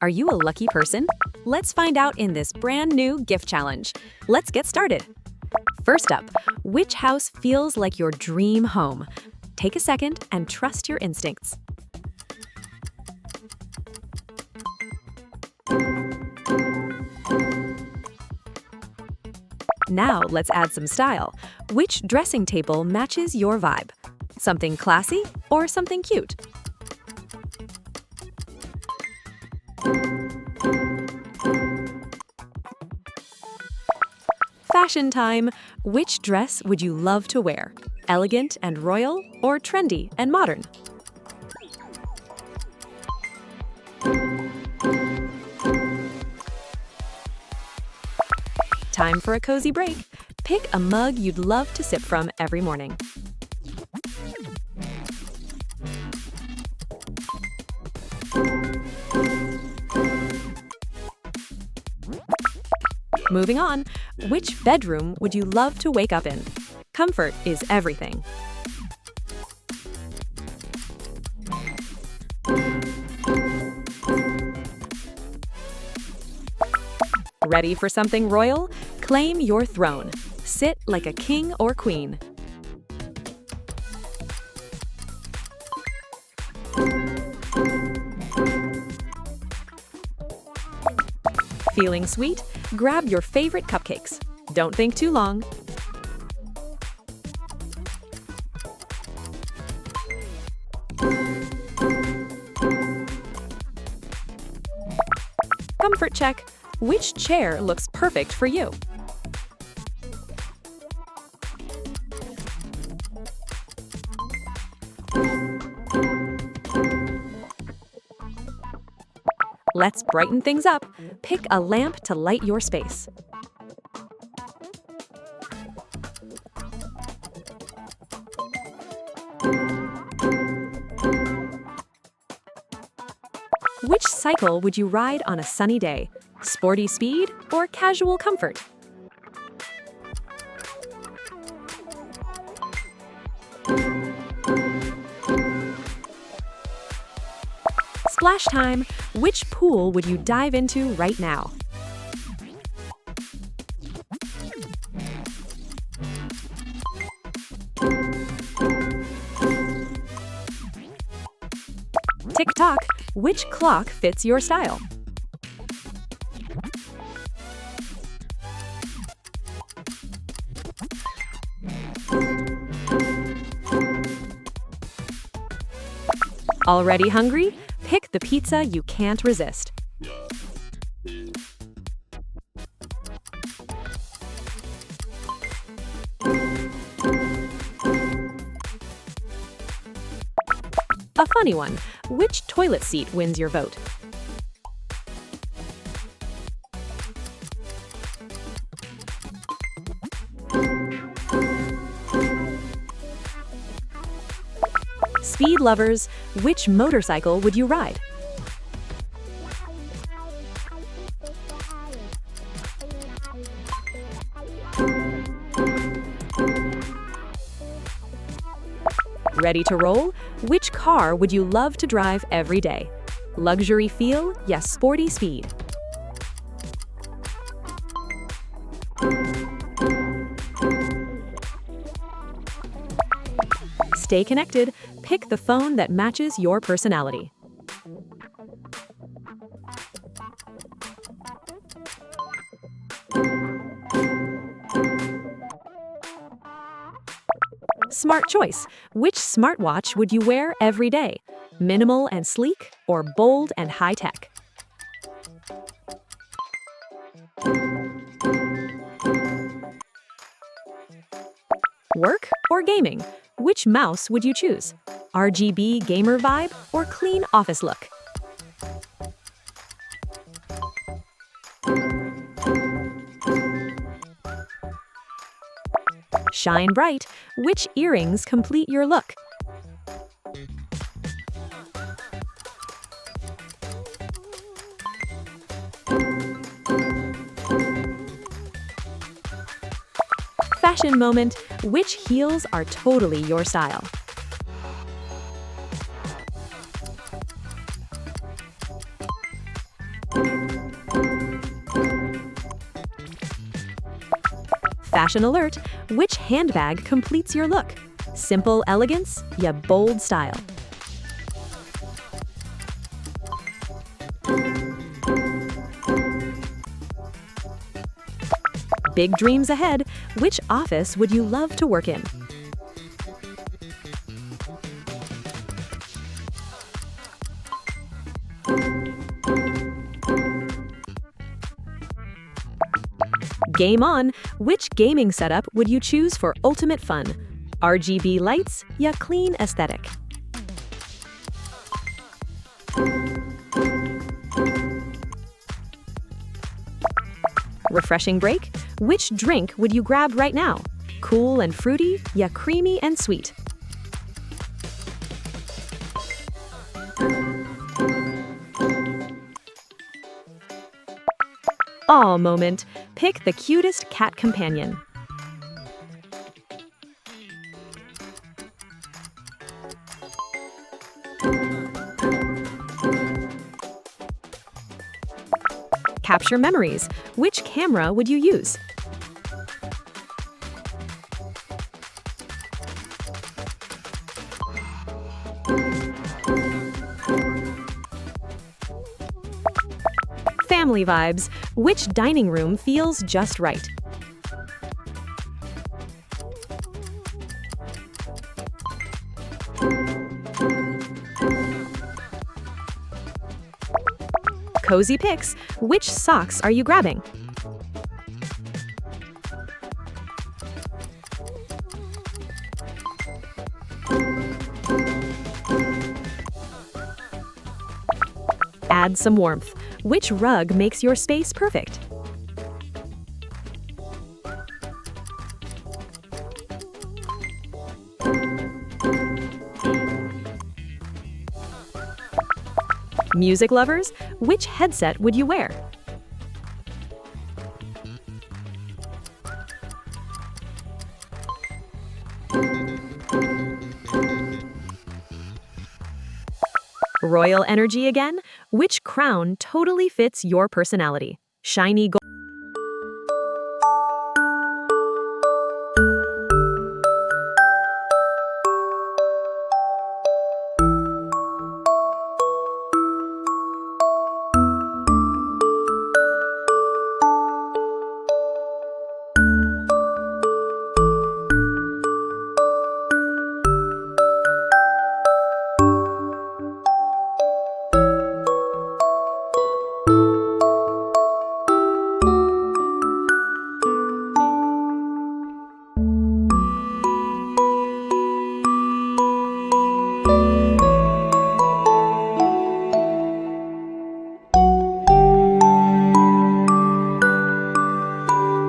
Are you a lucky person? Let's find out in this brand new gift challenge. Let's get started. First up, which house feels like your dream home? Take a second and trust your instincts. Now let's add some style. Which dressing table matches your vibe? Something classy or something cute? Fashion time! Which dress would you love to wear? Elegant and royal or trendy and modern? Time for a cozy break. Pick a mug you'd love to sip from every morning. Moving on, which bedroom would you love to wake up in? Comfort is everything. Ready for something royal? Claim your throne. Sit like a king or queen. Feeling sweet? Grab your favorite cupcakes. Don't think too long. Comfort check. Which chair looks perfect for you? Let's brighten things up. Pick a lamp to light your space. Which cycle would you ride on a sunny day? Sporty speed or casual comfort? Splash time! Which pool would you dive into right now? Tick-tock! Which clock fits your style? Already hungry? Pick the pizza you can't resist. A funny one. Which toilet seat wins your vote? Speed lovers, which motorcycle would you ride? Ready to roll? Which car would you love to drive every day? Luxury feel, yes, sporty speed. Stay connected. Pick the phone that matches your personality. Smart choice. Which smartwatch would you wear every day? Minimal and sleek or bold and high-tech? Work or gaming? Which mouse would you choose? RGB gamer vibe or clean office look? Shine bright. Which earrings complete your look? Fashion moment. Which heels are totally your style? Fashion alert, which handbag completes your look? Simple elegance, ya bold style. Big dreams ahead, which office would you love to work in? Game on! Which gaming setup would you choose for ultimate fun? RGB lights, ya clean aesthetic. Refreshing break? Which drink would you grab right now? Cool and fruity, ya creamy and sweet. Aw moment. Pick the cutest cat companion. Capture memories. Which camera would you use? Family vibes. Which dining room feels just right? Cozy picks. Which socks are you grabbing? Add some warmth. Which rug makes your space perfect? Music lovers, which headset would you wear? Royal energy again? Which crown totally fits your personality? Shiny gold